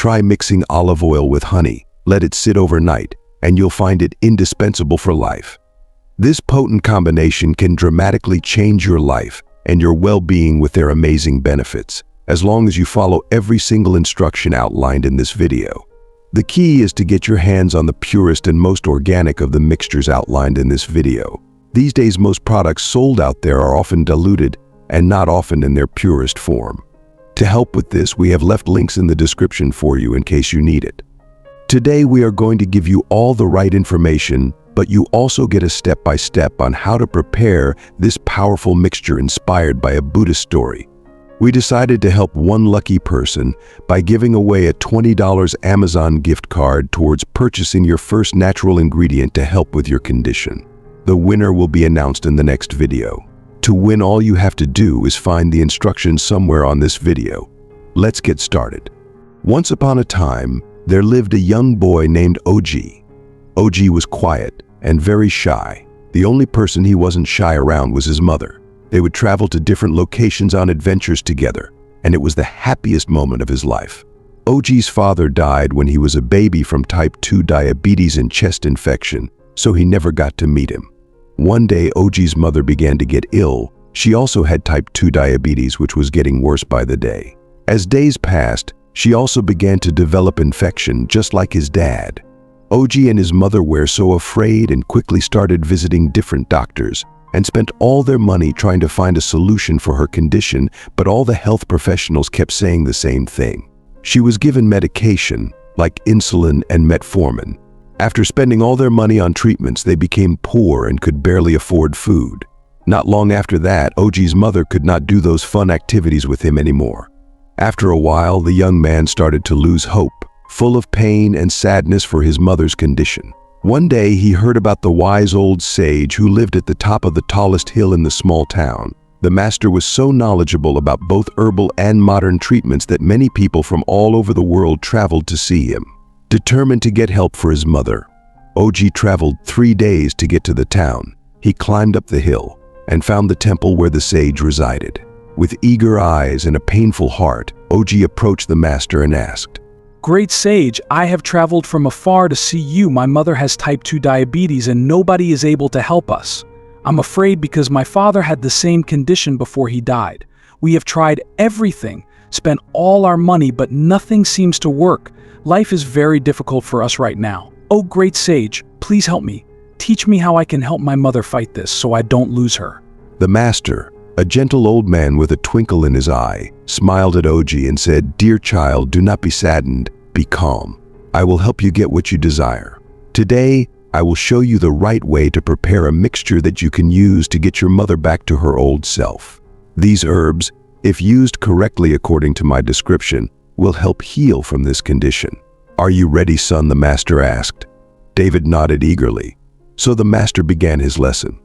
Try mixing olive oil with honey. Let it sit overnight, and you'll find it indispensable for life. This potent combination can dramatically change your life and your well-being with their amazing benefits, as long as you follow every single instruction outlined in this video. The key is to get your hands on the purest and most organic of the mixtures outlined in this video. These days, most products sold out there are often diluted and not often in their purest form. To help with this, we have left links in the description for you in case you need it. Today, we are going to give you all the right information, but you also get a step-by-step on how to prepare this powerful mixture inspired by a Buddhist story. We decided to help one lucky person by giving away a $20 Amazon gift card towards purchasing your first natural ingredient to help with your condition. The winner will be announced in the next video. To win, all you have to do is find the instructions somewhere on this video. Let's get started. Once upon a time, there lived a young boy named OG. OG was quiet and very shy. The only person he wasn't shy around was his mother. They would travel to different locations on adventures together, and it was the happiest moment of his life. OG's father died when he was a baby from type 2 diabetes and chest infection, so he never got to meet him. One day, OG's mother began to get ill. She also had type 2 diabetes, which was getting worse by the day. As days passed, she also began to develop infection, just like his dad. OG and his mother were so afraid and quickly started visiting different doctors and spent all their money trying to find a solution for her condition, but all the health professionals kept saying the same thing. She was given medication, like insulin and metformin. After spending all their money on treatments, they became poor and could barely afford food. Not long after that, OG's mother could not do those fun activities with him anymore. After a while, the young man started to lose hope, full of pain and sadness for his mother's condition. One day, he heard about the wise old sage who lived at the top of the tallest hill in the small town. The master was so knowledgeable about both herbal and modern treatments that many people from all over the world traveled to see him. Determined to get help for his mother, OG traveled 3 days to get to the town. He climbed up the hill and found the temple where the sage resided. With eager eyes and a painful heart, OG approached the master and asked, "Great sage, I have traveled from afar to see you. My mother has type 2 diabetes and nobody is able to help us. I'm afraid because my father had the same condition before he died. We have tried everything, spent all our money, but nothing seems to work. Life is very difficult for us right now. Oh, great sage, please help me. Teach me how I can help my mother fight this so I don't lose her." The master, a gentle old man with a twinkle in his eye, smiled at OG and said, "Dear child, do not be saddened. Be calm. I will help you get what you desire. Today, I will show you the right way to prepare a mixture that you can use to get your mother back to her old self. These herbs, if used correctly according to my description, will help heal from this condition." "Are you ready, son?" the master asked. David nodded eagerly. So the master began his lesson.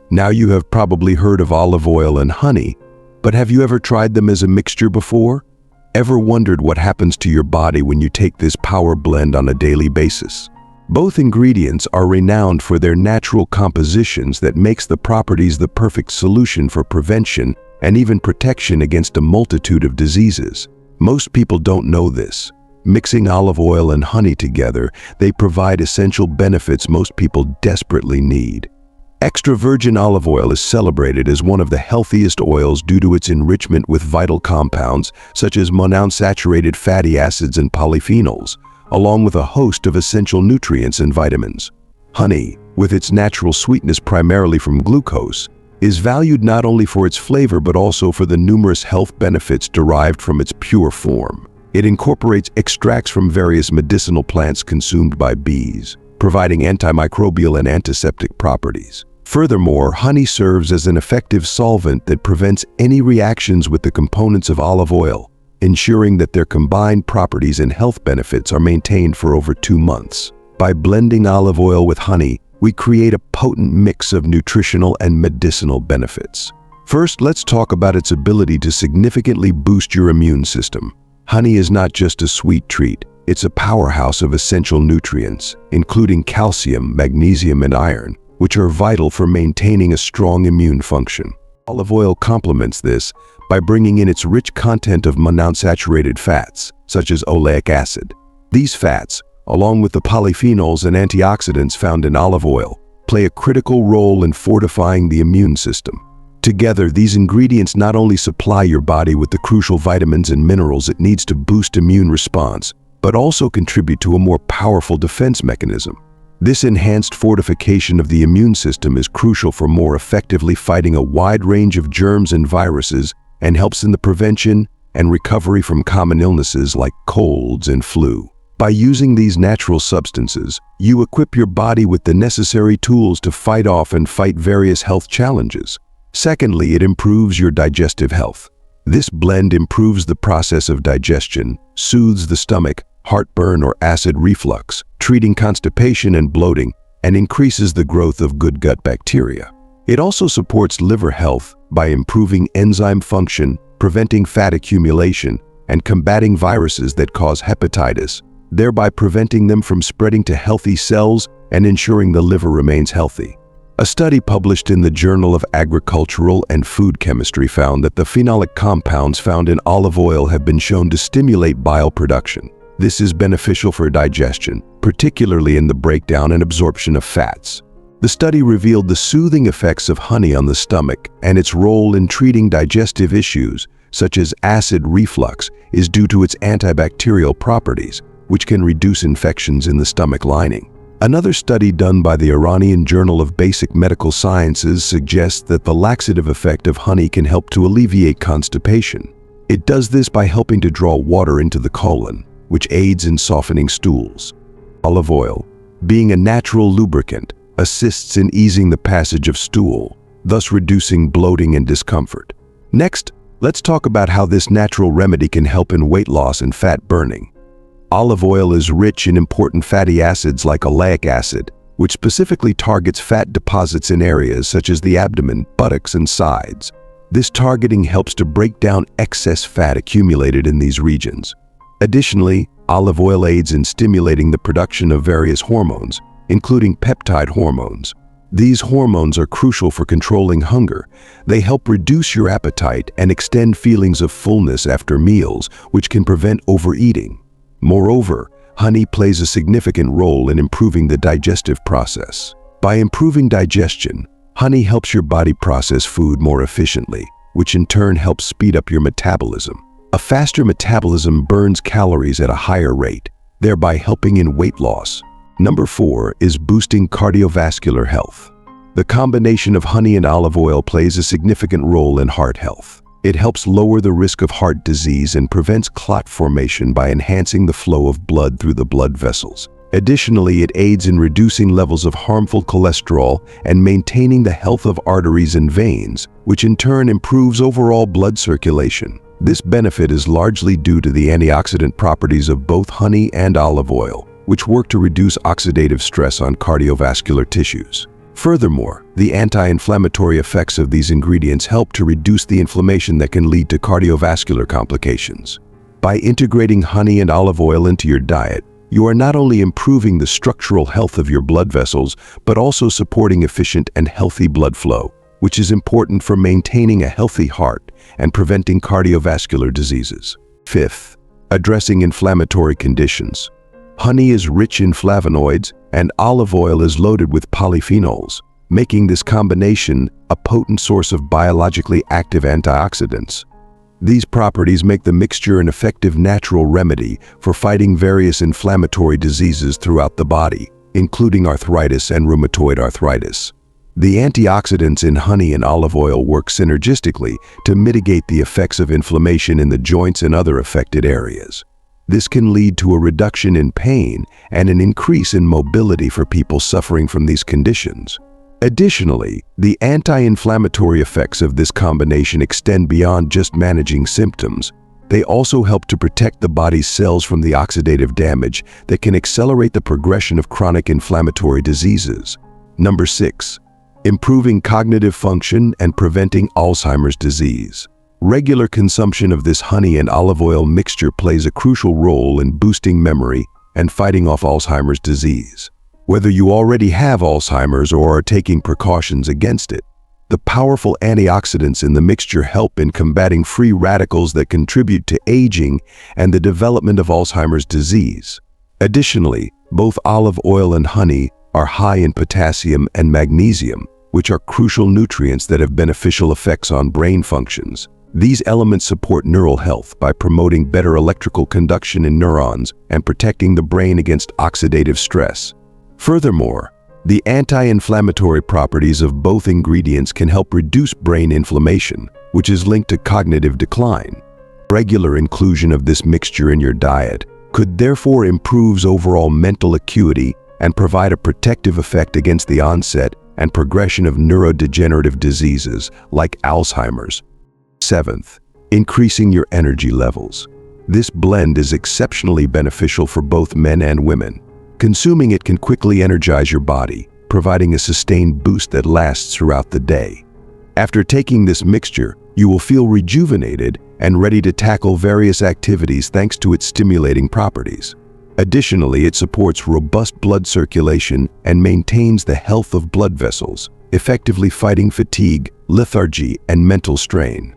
Now you have probably heard of olive oil and honey, but have you ever tried them as a mixture before? Ever wondered what happens to your body when you take this power blend on a daily basis? Both ingredients are renowned for their natural compositions that makes the properties the perfect solution for prevention and even protection against a multitude of diseases. Most people don't know this. Mixing olive oil and honey together, they provide essential benefits most people desperately need. Extra virgin olive oil is celebrated as one of the healthiest oils due to its enrichment with vital compounds such as monounsaturated fatty acids and polyphenols, along with a host of essential nutrients and vitamins. Honey, with its natural sweetness primarily from glucose, is valued not only for its flavor but also for the numerous health benefits derived from its pure form. It incorporates extracts from various medicinal plants consumed by bees, providing antimicrobial and antiseptic properties. Furthermore, honey serves as an effective solvent that prevents any reactions with the components of olive oil, ensuring that their combined properties and health benefits are maintained for over 2 months. By blending olive oil with honey, we create a potent mix of nutritional and medicinal benefits. First, let's talk about its ability to significantly boost your immune system. Honey is not just a sweet treat, it's a powerhouse of essential nutrients, including calcium, magnesium, and iron, which are vital for maintaining a strong immune function. Olive oil complements this by bringing in its rich content of monounsaturated fats, such as oleic acid. These fats, along with the polyphenols and antioxidants found in olive oil, play a critical role in fortifying the immune system. Together, these ingredients not only supply your body with the crucial vitamins and minerals it needs to boost immune response, but also contribute to a more powerful defense mechanism. This enhanced fortification of the immune system is crucial for more effectively fighting a wide range of germs and viruses and helps in the prevention and recovery from common illnesses like colds and flu. By using these natural substances, you equip your body with the necessary tools to fight off and fight various health challenges. Secondly, it improves your digestive health. This blend improves the process of digestion, soothes the stomach, heartburn or acid reflux, treating constipation and bloating, and increases the growth of good gut bacteria. It also supports liver health by improving enzyme function, preventing fat accumulation, and combating viruses that cause hepatitis, thereby preventing them from spreading to healthy cells and ensuring the liver remains healthy. A study published in the Journal of Agricultural and Food Chemistry found that the phenolic compounds found in olive oil have been shown to stimulate bile production. This is beneficial for digestion, particularly in the breakdown and absorption of fats. The study revealed the soothing effects of honey on the stomach, and its role in treating digestive issues, such as acid reflux, is due to its antibacterial properties, which can reduce infections in the stomach lining. Another study done by the Iranian Journal of Basic Medical Sciences suggests that the laxative effect of honey can help to alleviate constipation. It does this by helping to draw water into the colon, which aids in softening stools. Olive oil, being a natural lubricant, assists in easing the passage of stool, thus reducing bloating and discomfort. Next, let's talk about how this natural remedy can help in weight loss and fat burning. Olive oil is rich in important fatty acids like oleic acid, which specifically targets fat deposits in areas such as the abdomen, buttocks, and sides. This targeting helps to break down excess fat accumulated in these regions. Additionally, olive oil aids in stimulating the production of various hormones, including peptide hormones. These hormones are crucial for controlling hunger. They help reduce your appetite and extend feelings of fullness after meals, which can prevent overeating. Moreover, honey plays a significant role in improving the digestive process. By improving digestion, honey helps your body process food more efficiently, which in turn helps speed up your metabolism. A faster metabolism burns calories at a higher rate, thereby helping in weight loss. Number 4 is boosting cardiovascular health. The combination of honey and olive oil plays a significant role in heart health. It helps lower the risk of heart disease and prevents clot formation by enhancing the flow of blood through the blood vessels. Additionally, it aids in reducing levels of harmful cholesterol and maintaining the health of arteries and veins, which in turn improves overall blood circulation. This benefit is largely due to the antioxidant properties of both honey and olive oil, which work to reduce oxidative stress on cardiovascular tissues. Furthermore, the anti-inflammatory effects of these ingredients help to reduce the inflammation that can lead to cardiovascular complications. By integrating honey and olive oil into your diet, you are not only improving the structural health of your blood vessels, but also supporting efficient and healthy blood flow, which is important for maintaining a healthy heart and preventing cardiovascular diseases. Fifth, addressing inflammatory conditions. Honey is rich in flavonoids, and olive oil is loaded with polyphenols, making this combination a potent source of biologically active antioxidants. These properties make the mixture an effective natural remedy for fighting various inflammatory diseases throughout the body, including arthritis and rheumatoid arthritis. The antioxidants in honey and olive oil work synergistically to mitigate the effects of inflammation in the joints and other affected areas. This can lead to a reduction in pain and an increase in mobility for people suffering from these conditions. Additionally, the anti-inflammatory effects of this combination extend beyond just managing symptoms. They also help to protect the body's cells from the oxidative damage that can accelerate the progression of chronic inflammatory diseases. Number 6. Improving cognitive function and preventing Alzheimer's disease. Regular consumption of this honey and olive oil mixture plays a crucial role in boosting memory and fighting off Alzheimer's disease. Whether you already have Alzheimer's or are taking precautions against it, The powerful antioxidants in the mixture help in combating free radicals that contribute to aging and the development of Alzheimer's disease. Additionally, both olive oil and honey are high in potassium and magnesium, which are crucial nutrients that have beneficial effects on brain functions. These elements support neural health by promoting better electrical conduction in neurons and protecting the brain against oxidative stress. Furthermore, the anti-inflammatory properties of both ingredients can help reduce brain inflammation, which is linked to cognitive decline. Regular inclusion of this mixture in your diet could therefore improve overall mental acuity and provide a protective effect against the onset and progression of neurodegenerative diseases like Alzheimer's. 7th, increasing your energy levels. This blend is exceptionally beneficial for both men and women. Consuming it can quickly energize your body, providing a sustained boost that lasts throughout the day. After taking this mixture, you will feel rejuvenated and ready to tackle various activities thanks to its stimulating properties. Additionally, it supports robust blood circulation and maintains the health of blood vessels, effectively fighting fatigue, lethargy, and mental strain.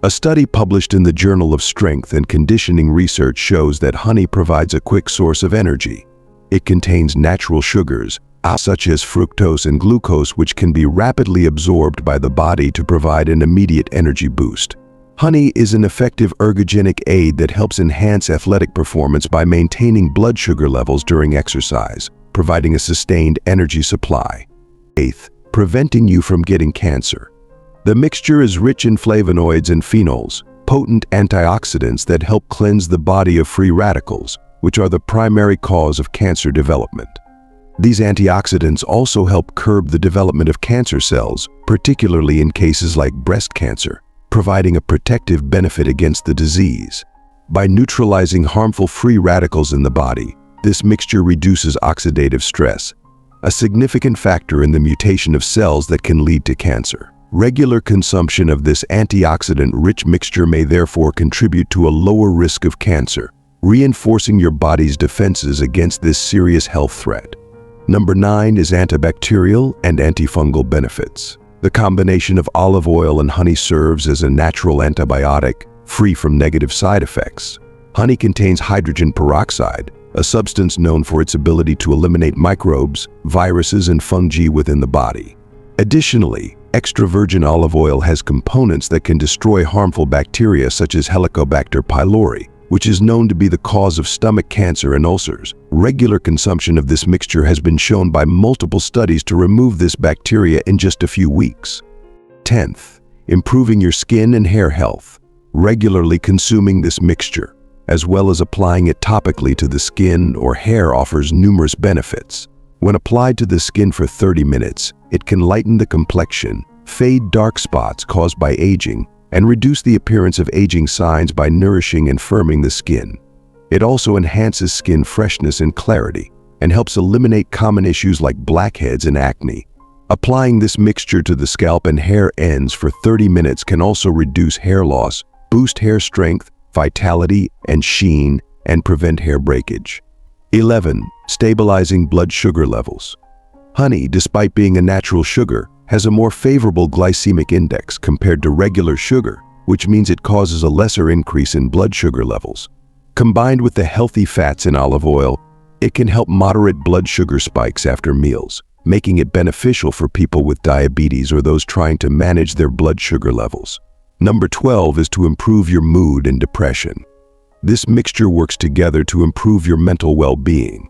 A study published in the Journal of Strength and Conditioning Research shows that honey provides a quick source of energy. It contains natural sugars, such as fructose and glucose, which can be rapidly absorbed by the body to provide an immediate energy boost. Honey is an effective ergogenic aid that helps enhance athletic performance by maintaining blood sugar levels during exercise, providing a sustained energy supply. 8th, preventing you from getting cancer. The mixture is rich in flavonoids and phenols, potent antioxidants that help cleanse the body of free radicals, which are the primary cause of cancer development. These antioxidants also help curb the development of cancer cells, particularly in cases like breast cancer, providing a protective benefit against the disease. By neutralizing harmful free radicals in the body, this mixture reduces oxidative stress, a significant factor in the mutation of cells that can lead to cancer. Regular consumption of this antioxidant-rich mixture may therefore contribute to a lower risk of cancer, reinforcing your body's defenses against this serious health threat. Number 9 is antibacterial and antifungal benefits. The combination of olive oil and honey serves as a natural antibiotic, free from negative side effects. Honey contains hydrogen peroxide, a substance known for its ability to eliminate microbes, viruses, and fungi within the body. Additionally, extra virgin olive oil has components that can destroy harmful bacteria such as Helicobacter pylori, which is known to be the cause of stomach cancer and ulcers. Regular consumption of this mixture has been shown by multiple studies to remove this bacteria in just a few weeks. 10th, improving your skin and hair health. Regularly consuming this mixture, as well as applying it topically to the skin or hair, offers numerous benefits. When applied to the skin for 30 minutes, it can lighten the complexion, fade dark spots caused by aging, and reduce the appearance of aging signs by nourishing and firming the skin. It also enhances skin freshness and clarity, and helps eliminate common issues like blackheads and acne. Applying this mixture to the scalp and hair ends for 30 minutes can also reduce hair loss, boost hair strength, vitality, and sheen, and prevent hair breakage. 11. Stabilizing blood sugar levels. Honey, despite being a natural sugar, has a more favorable glycemic index compared to regular sugar, which means it causes a lesser increase in blood sugar levels. Combined with the healthy fats in olive oil, it can help moderate blood sugar spikes after meals, making it beneficial for people with diabetes or those trying to manage their blood sugar levels. Number 12 is to improve your mood and depression. This mixture works together to improve your mental well-being.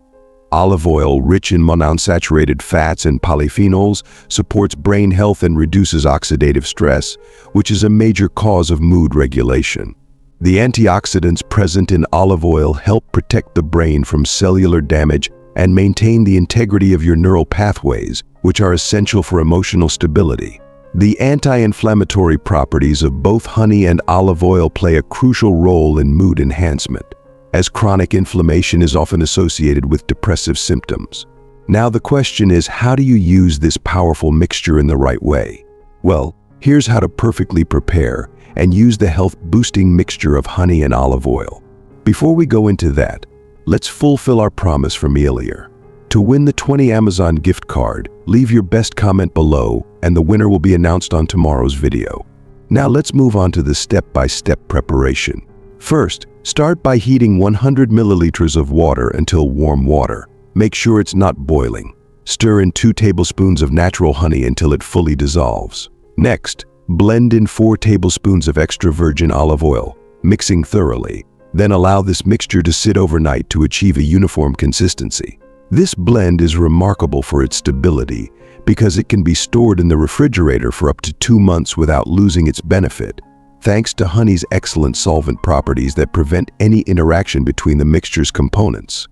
Olive oil, rich in monounsaturated fats and polyphenols, supports brain health and reduces oxidative stress, which is a major cause of mood regulation. The antioxidants present in olive oil help protect the brain from cellular damage and maintain the integrity of your neural pathways, which are essential for emotional stability. The anti-inflammatory properties of both honey and olive oil play a crucial role in mood enhancement, as chronic inflammation is often associated with depressive symptoms. Now the question is, how do you use this powerful mixture in the right way? Well, here's how to perfectly prepare and use the health-boosting mixture of honey and olive oil. Before we go into that, let's fulfill our promise from earlier, To win the 20 Amazon gift card, leave your best comment below and the winner will be announced on tomorrow's video. Now let's move on to the step-by-step preparation. First, start by heating 100 milliliters of water until warm water. Make sure it's not boiling. Stir in 2 tablespoons of natural honey until it fully dissolves. Next, blend in 4 tablespoons of extra virgin olive oil, mixing thoroughly. Then allow this mixture to sit overnight to achieve a uniform consistency. This blend is remarkable for its stability because it can be stored in the refrigerator for up to 2 months without losing its benefit, thanks to honey's excellent solvent properties that prevent any interaction between the mixture's components.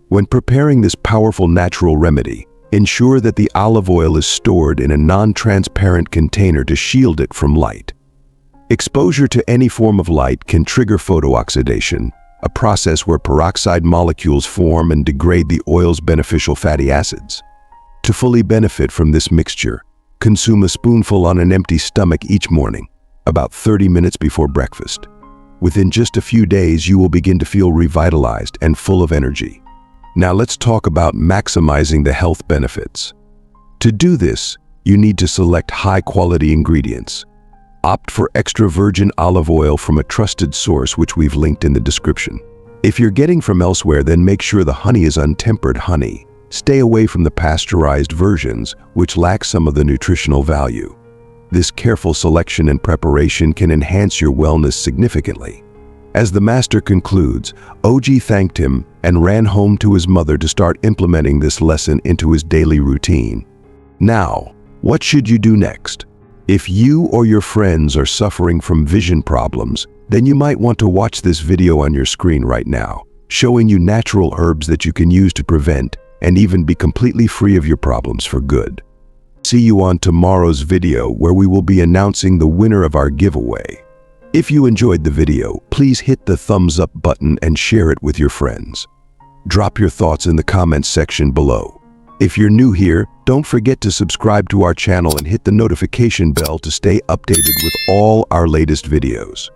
When preparing this powerful natural remedy, ensure that the olive oil is stored in a non-transparent container to shield it from light. Exposure to any form of light can trigger photooxidation, a process where peroxide molecules form and degrade the oil's beneficial fatty acids. To fully benefit from this mixture, consume a spoonful on an empty stomach each morning, about 30 minutes before breakfast. Within just a few days, you will begin to feel revitalized and full of energy. Now let's talk about maximizing the health benefits. To do this, you need to select high-quality ingredients. Opt for extra virgin olive oil from a trusted source which we've linked in the description. If you're getting from elsewhere, then make sure the honey is untempered honey. Stay away from the pasteurized versions, which lack some of the nutritional value. This careful selection and preparation can enhance your wellness significantly. As the master concludes, OG thanked him and ran home to his mother to start implementing this lesson into his daily routine. Now, what should you do next? If you or your friends are suffering from vision problems, then you might want to watch this video on your screen right now, showing you natural herbs that you can use to prevent and even be completely free of your problems for good. See you on tomorrow's video where we will be announcing the winner of our giveaway. If you enjoyed the video, please hit the thumbs up button and share it with your friends. Drop your thoughts in the comments section below. If you're new here, don't forget to subscribe to our channel and hit the notification bell to stay updated with all our latest videos.